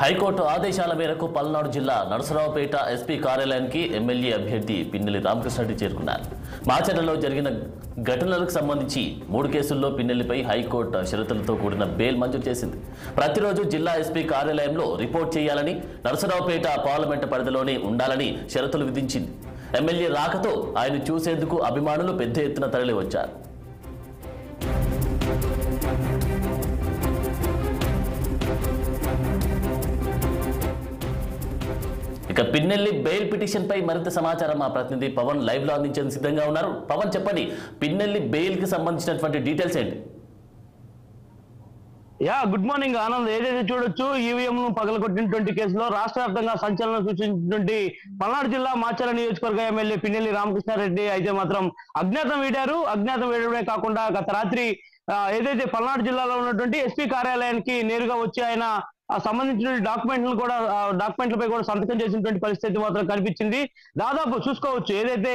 High court ఆదేశాల మేరకు పల్నాడు జిల్లా నరసరావుపేట ఎస్పీ కార్యాలయానికి ఎమ్మెల్యే అభ్యర్థి పిన్నెల్లి రామకృష్ణారెడ్డి చేరుకున్నారు. మాచర్లలో జరిగిన ఘటనలకు సంబంధించి 3 కేసుల్లో పిన్నెల్లిపై హైకోర్టు షరతులతో కూడిన బెయిల్ మంజూరు చేసింది. ప్రతిరోజు జిల్లా ఎస్పీ కార్యాలయంలో రిపోర్ట్ చేయాలని, నరసరావుపేట పార్లమెంటు పరిధిలోనే ఉండాలని షరతులు విధించింది. ఎమ్మెల్యే రాకతో ఆయన చూసేందుకు అభిమానులు పెద్ద ఎత్తున తరలివచ్చారు. ఇక పిన్నెల్లి బెయిల్ పిటిషన్ పై మరింత సమాచారం మా ప్రతినిధి పవన్ లైవ్ లో అందించేందుకు సిద్ధంగా ఉన్నారు. పవన్, చెప్పండి, పిన్నెల్లి బెయిల్ కి సంబంధించినటువంటి డీటెయిల్స్ ఏంటి? Good morning Anand. ఏదైతే చూడొచ్చు, ఈవీఎం ను పగలగొట్టినటువంటి కేసులో రాష్ట్ర వ్యాప్తంగా సంచలనం సృష్టించినటువంటి పల్నాడు జిల్లా మాచర్ల నియోజకవర్గ ఎమ్మెల్యే పిన్నెల్లి రామకృష్ణారెడ్డి అయితే మాత్రం అజ్ఞాతం వీడారు. అజ్ఞాతం వీడడమే కాకుండా గత రాత్రి ఏదైతే పల్నాడు జిల్లాలో ఉన్నటువంటి ఎస్పీ కార్యాలయానికి నేరుగా వచ్చి ఆయన సంబంధించిన డాక్యుమెంట్లపై కూడా సంతకం చేసినటువంటి పరిస్థితి మాత్రం కనిపించింది. దాదాపు చూసుకోవచ్చు, ఏదైతే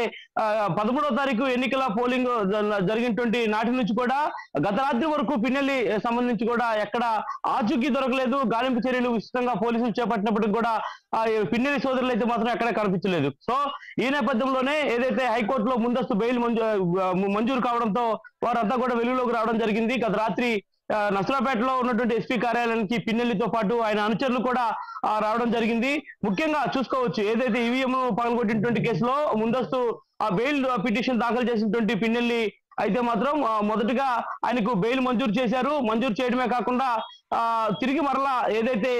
13వ తారీఖు ఎన్నికల పోలింగ్ జరిగినటువంటి నాటి నుంచి కూడా గత రాత్రి వరకు పిన్నెల్లి సంబంధించి కూడా ఎక్కడ ఆచూకీ దొరకలేదు. గాలింపు చర్యలు విస్తృతంగా పోలీసులు చేపట్టినప్పటికీ కూడా పిన్నెల్లి సోదరులు అయితే మాత్రం ఎక్కడ కనిపించలేదు. సో ఈ నేపథ్యంలోనే ఏదైతే హైకోర్టులో ముందస్తు బెయిల్ మంజూరు కావడంతో వారంతా కూడా వెలుగులోకి రావడం జరిగింది. గత రాత్రి నర్సరావుపేటలో ఉన్నటువంటి ఎస్పీ కార్యాలయానికి పిన్నెల్లితో పాటు ఆయన అనుచరులు కూడా రావడం జరిగింది. ముఖ్యంగా చూసుకోవచ్చు, ఏదైతే ఈవీఎం పగలగొట్టినటువంటి కేసులో ముందస్తు బెయిల్ పిటిషన్ దాఖలు చేసినటువంటి పిన్నెల్లి అయితే మాత్రం మొదటగా ఆయనకు బెయిల్ మంజూరు చేశారు. మంజూరు చేయడమే కాకుండా తిరిగి మరలా ఏదైతే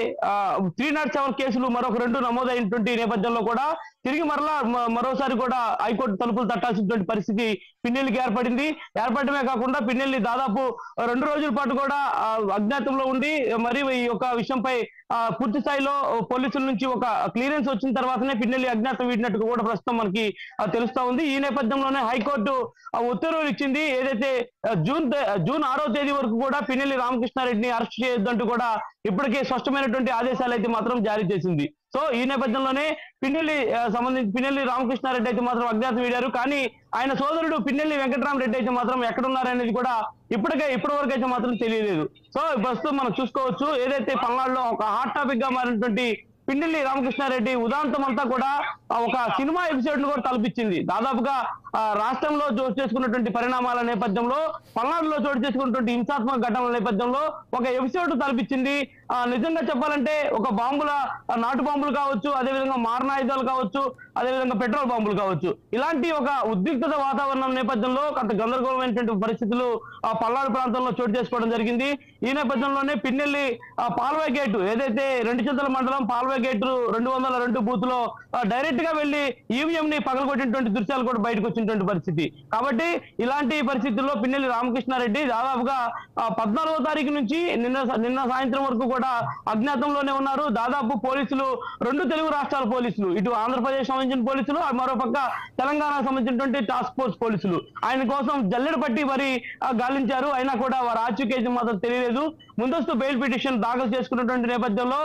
307 కేసులు మరొక 2 నమోదైనటువంటి నేపథ్యంలో కూడా తిరిగి మరలా మరోసారి కూడా హైకోర్టు తలుపులు తట్టాల్సినటువంటి పరిస్థితి పిన్నెల్లికి ఏర్పడమే కాకుండా పిన్నెల్లి దాదాపు 2 రోజుల పాటు కూడా అజ్ఞాతంలో ఉండి మరి ఈ యొక్క విషయంపై పూర్తి స్థాయిలో పోలీసుల నుంచి ఒక క్లియరెన్స్ వచ్చిన తర్వాతనే పిన్నెల్లి అజ్ఞాతం వీడినట్టు కూడా ప్రస్తుతం మనకి తెలుస్తా ఉంది. ఈ నేపథ్యంలోనే హైకోర్టు ఉత్తర్వులు ఇచ్చింది. ఏదైతే జూన్ 6వ తేదీ వరకు కూడా పిన్నెల్లి రామకృష్ణారెడ్డిని అరెస్ట్ చేయొద్దంటూ కూడా ఇప్పటికే స్పష్టమైనటువంటి ఆదేశాలు అయితే మాత్రం జారీ చేసింది. సో ఈ నేపథ్యంలోనే పిన్నెల్లి రామకృష్ణారెడ్డి అయితే మాత్రం అజ్ఞాతం వీడారు. కానీ ఆయన సోదరుడు పిన్నెల్లి వెంకటరామరెడ్డి అయితే మాత్రం ఎక్కడున్నారనేది కూడా ఇప్పటి వరకు అయితే మాత్రం తెలియలేదు. సో ప్రస్తుతం మనం చూసుకోవచ్చు, ఏదైతే పల్నాడులో ఒక హాట్ టాపిక్ గా మారినటువంటి పిన్నెల్లి రామకృష్ణారెడ్డి ఉదాంతం అంతా కూడా ఒక సినిమా ఎపిసోడ్ ను కూడా తలపించింది. దాదాపుగా రాష్ట్రంలో చోటు చేసుకున్నటువంటి పరిణామాల నేపథ్యంలో, పల్నాడులో చోటు చేసుకున్నటువంటి హింసాత్మక ఘటనల నేపథ్యంలో ఒక ఎపిసోడ్ తలపించింది. నిజంగా చెప్పాలంటే ఒక నాటు బాంబులు కావచ్చు, అదేవిధంగా మారణాయుధాలు కావచ్చు, అదేవిధంగా పెట్రోల్ బాంబులు కావచ్చు, ఇలాంటి ఒక ఉద్రిక్తత వాతావరణం నేపథ్యంలో కొంత గందరగోళమైనటువంటి పరిస్థితులు పల్నాడు ప్రాంతంలో చోటు చేసుకోవడం జరిగింది. ఈ నేపథ్యంలోనే పిన్నెల్లి పాల్వాయి గేటు, ఏదైతే రెండుచింతల మండలం పాల్వాయి గేటు 202 బూత్ లో డైరెక్ట్ గా వెళ్లి ఈవీఎం ని పగలగొట్టినటువంటి దృశ్యాలు కూడా బయటకు వచ్చినటువంటి పరిస్థితి. కాబట్టి ఇలాంటి పరిస్థితుల్లో పిన్నెల్లి రామకృష్ణారెడ్డి దాదాపుగా 14వ తారీఖు నుంచి నిన్న సాయంత్రం వరకు కూడా అజ్ఞాతంలోనే ఉన్నారు. దాదాపు పోలీసులు 2 తెలుగు రాష్ట్రాల పోలీసులు, ఇటు ఆంధ్రప్రదేశ్ సంబంధించిన పోలీసులు, మరోపక్క తెలంగాణకు సంబంధించినటువంటి టాస్క్ ఫోర్స్ పోలీసులు ఆయన కోసం జల్లెడ పట్టి మరి గాలించారు. అయినా కూడా వారు ఆచూకీ మాత్రం తెలియలేదు. ముందస్తు బెయిల్ పిటిషన్ దాఖలు చేసుకున్నటువంటి నేపథ్యంలో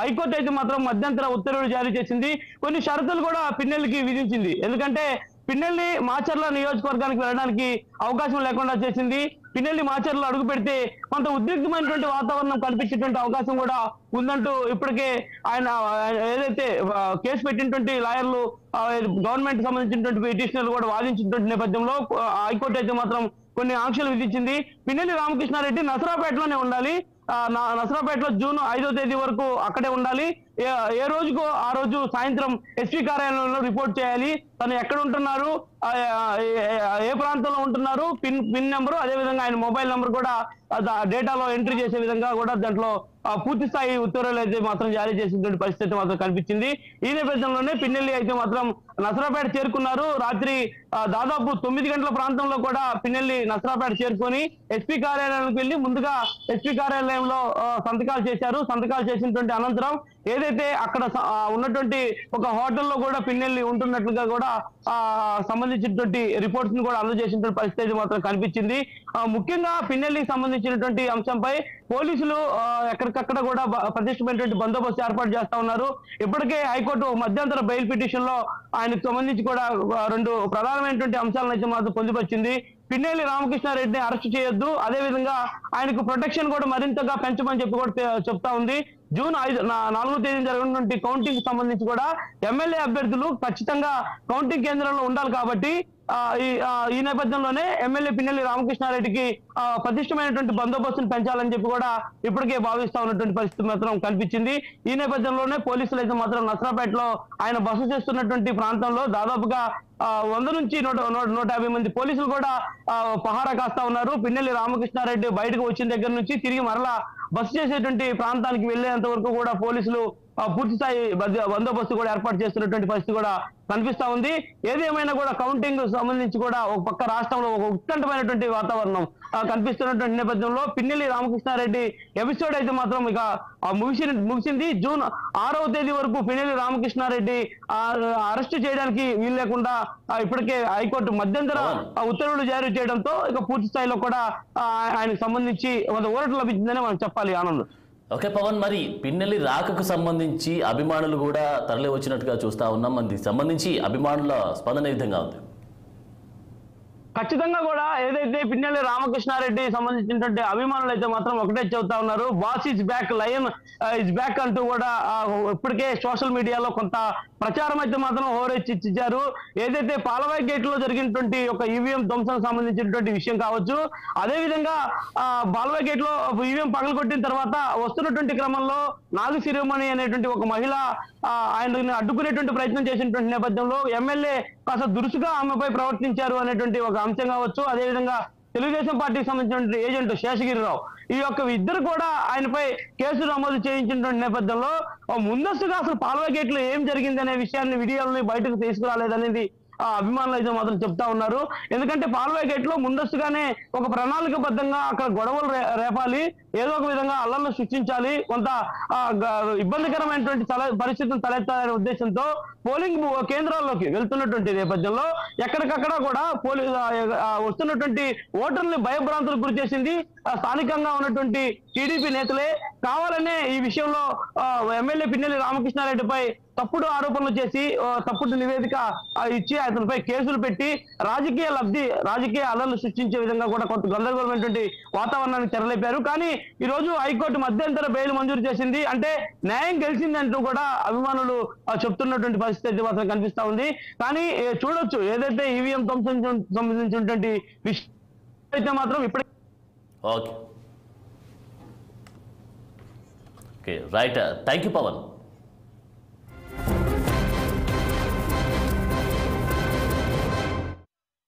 హైకోర్టు అయితే మాత్రం మధ్యంతర ఉత్తర్వులు జారీ చేసింది. కొన్ని షరతులు కూడా పిన్నెల్లికి విధించింది. ఎందుకంటే పిన్నెల్లి మాచర్ల నియోజకవర్గానికి వెళ్ళడానికి అవకాశం లేకుండా చేసింది. పిన్నెల్లి మాచర్లు అడుగు పెడితే కొంత ఉద్రిక్తమైనటువంటి వాతావరణం కనిపించేటువంటి అవకాశం కూడా ఉందంటూ ఇప్పటికే ఆయన ఏదైతే కేసు పెట్టినటువంటి లాయర్లు, గవర్నమెంట్ సంబంధించినటువంటి పిటిషనర్లు కూడా వాదించినటువంటి నేపథ్యంలో హైకోర్టు అయితే మాత్రం కొన్ని ఆంక్షలు విధించింది. పిన్నెల్లి రామకృష్ణారెడ్డి నరసరావుపేటలోనే ఉండాలి. నరసరావుపేటలో జూన్ 5వ తేదీ వరకు అక్కడే ఉండాలి. ఏ రోజుకో ఆ రోజు సాయంత్రం ఎస్పీ కార్యాలయంలో రిపోర్ట్ చేయాలి. తను ఎక్కడ ఉంటున్నారు, ఏ ప్రాంతంలో ఉంటున్నారు, పిన్ నెంబరు, అదేవిధంగా ఆయన మొబైల్ నెంబర్ కూడా డేటాలో ఎంట్రీ చేసే విధంగా కూడా దాంట్లో పూర్తి స్థాయి ఉత్తర్వులు అయితే మాత్రం జారీ చేసినటువంటి పరిస్థితి మాత్రం కనిపించింది. ఈ నేపథ్యంలోనే పిన్నెల్లి అయితే మాత్రం నరసరావుపేట చేరుకున్నారు. రాత్రి దాదాపు 9 గంటల ప్రాంతంలో కూడా పిన్నెల్లి నరసరావుపేట చేరుకొని ఎస్పీ కార్యాలయానికి వెళ్లి ముందుగా ఎస్పీ కార్యాలయంలో సంతకాలు చేశారు. సంతకాలు చేసినటువంటి అనంతరం ఏదైతే అక్కడ ఉన్నటువంటి ఒక హోటల్లో కూడా పిన్నెల్లి ఉంటున్నట్లుగా కూడా సంబంధించినటువంటి రిపోర్ట్స్ ని కూడా అందజేసినటువంటి పరిస్థితి మాత్రం కనిపించింది. ముఖ్యంగా పిన్నెల్లికి సంబంధించినటువంటి అంశంపై పోలీసులు ఎక్కడికక్కడ కూడా ప్రతిష్టమైనటువంటి బందోబస్తు ఏర్పాటు చేస్తా ఉన్నారు. ఇప్పటికే హైకోర్టు మధ్యంతర బెయిల్ పిటిషన్ లో ఆయనకు సంబంధించి కూడా 2 ప్రధానమైనటువంటి అంశాలను అయితే మాత్రం పొందుపరిచింది. పిన్నెల్లి రామకృష్ణారెడ్డిని అరెస్ట్ చేయొద్దు, అదేవిధంగా ఆయనకు ప్రొటెక్షన్ కూడా మరింతగా పెంచమని చెప్పి కూడా చెప్తా ఉంది. జూన్ 4వ తేదీన జరగనున్నటువంటి కౌంటింగ్ సంబంధించి కూడా ఎమ్మెల్యే అభ్యర్థులు ఖచ్చితంగా కౌంటింగ్ కేంద్రంలో ఉండాలి కాబట్టి ఈ నేపథ్యంలోనే ఎమ్మెల్యే పిన్నెల్లి రామకృష్ణారెడ్డికి పటిష్టమైనటువంటి బందోబస్తును పెంచాలని చెప్పి కూడా ఇప్పటికే భావిస్తా ఉన్నటువంటి పరిస్థితి మాత్రం కనిపించింది. ఈ నేపథ్యంలోనే పోలీసులు అయితే మాత్రం నసరాపేటలో ఆయన బస చేస్తున్నటువంటి ప్రాంతంలో దాదాపుగా 100 నుంచి 150 మంది పోలీసులు కూడా పహారా కాస్తా ఉన్నారు. పిన్నెల్లి రామకృష్ణారెడ్డి బయటకు వచ్చిన దగ్గర నుంచి తిరిగి మరలా బస చేసేటువంటి ప్రాంతానికి వెళ్లేంత వరకు కూడా పోలీసులు పూర్తి స్థాయి బందోబస్తు కూడా ఏర్పాటు చేస్తున్నటువంటి పరిస్థితి కూడా కనిపిస్తా ఉంది. ఏది ఏమైనా కూడా కౌంటింగ్ సంబంధించి కూడా ఒక పక్క రాష్ట్రంలో ఒక ఉత్కంఠమైనటువంటి వాతావరణం కనిపిస్తున్నటువంటి నేపథ్యంలో పిన్నెల్లి రామకృష్ణారెడ్డి ఎపిసోడ్ అయితే మాత్రం ఇక ముగిసింది. జూన్ 6వ తేదీ వరకు పిన్నెల్లి రామకృష్ణారెడ్డి అరెస్ట్ చేయడానికి వీలు లేకుండా ఇప్పటికే హైకోర్టు మధ్యంతర ఉత్తర్వులు జారీ చేయడంతో ఇక పూర్తి స్థాయిలో కూడా ఆయనకు సంబంధించి ఒక ఊరట లభించిందని మనం చెప్పాలి. ఆనంద్. ఓకే పవన్, మరి పిన్నెల్లి రాకకు సంబంధించి అభిమానులు కూడా తరలి వచ్చినట్టుగా చూస్తా ఉన్నాం. అందుకు సంబంధించి అభిమానుల స్పందన ఏ విధంగా ఉంది? ఖచ్చితంగా కూడా ఏదైతే పిన్నెల్లి రామకృష్ణారెడ్డి సంబంధించినటువంటి అభిమానులు అయితే మాత్రం ఒకటే చెబుతా ఉన్నారు, boss is back, lion is back అంటూ కూడా ఇప్పటికే సోషల్ మీడియాలో కొంత ప్రచారం అయితే మాత్రం హోరెచ్చిచ్చారు. ఏదైతే పాలవాయి గేట్ లో జరిగినటువంటి ఒక ఈవీఎం ధ్వంసం సంబంధించినటువంటి విషయం కావచ్చు, అదేవిధంగా పాలవాయి గేట్ లో ఈవీఎం పగలగొట్టిన తర్వాత వస్తున్నటువంటి క్రమంలో నాగశిరోమణి అనేటువంటి ఒక మహిళ ఆయనని అడ్డుకునేటువంటి ప్రయత్నం చేసినటువంటి నేపథ్యంలో ఎమ్మెల్యే కాస్త దురుసుగా ఆమెపై ప్రవర్తించారు అనేటువంటి ఒక అంశం కావచ్చు. అదేవిధంగా తెలుగుదేశం పార్టీకి సంబంధించిన ఏజెంట్ శేషగిరిరావు ఈ యొక్క ఇద్దరు కూడా ఆయనపై కేసు నమోదు చేయించినటువంటి నేపథ్యంలో ముందస్తుగా అసలు పాలవాయి గేట్ లో ఏం జరిగింది అనే విషయాన్ని వీడియోలని బయటకు తీసుకురాలేదనేది అభిమానులు అయితే మాత్రం చెప్తా ఉన్నారు. ఎందుకంటే పాలవాయి గేట్ లో ముందస్తుగానే ఒక ప్రణాళికబద్ధంగా అక్కడ గొడవలు రేపాలి, ఏదో ఒక విధంగా అల్లర్లు సృష్టించాలి, కొంత ఇబ్బందికరమైనటువంటి పరిస్థితులు తలెత్తాలనే ఉద్దేశంతో పోలింగ్ కేంద్రాల్లోకి వెళ్తున్నటువంటి నేపథ్యంలో ఎక్కడికక్కడ కూడా వస్తున్నటువంటి ఓటర్లు భయభ్రాంతులకు గురి చేసింది స్థానికంగా ఉన్నటువంటి టీడీపీ నేతలే. కావాలనే ఈ విషయంలో ఎమ్మెల్యే పిన్నెల్లి రామకృష్ణారెడ్డిపై తప్పుడు ఆరోపణలు చేసి తప్పుడు నివేదిక ఇచ్చి అతనిపై కేసులు పెట్టి రాజకీయ అల్లర్లు సృష్టించే విధంగా కూడా కొంత గందరగోళమైనటువంటి వాతావరణానికి తెరలేపారు. కానీ ఈ రోజు హైకోర్టు మధ్యంతర బెయిల్ మంజూరు చేసింది, అంటే న్యాయం గెలిచింది అంటూ కూడా అభిమానులు చెప్తున్నటువంటి పరిస్థితి మాత్రం కనిపిస్తా ఉంది. కానీ చూడొచ్చు ఏదైతే ఈవీఎం సంబంధించినటువంటి విషయం అయితే మాత్రం ఇప్పటికే okay right, thank you Pawan.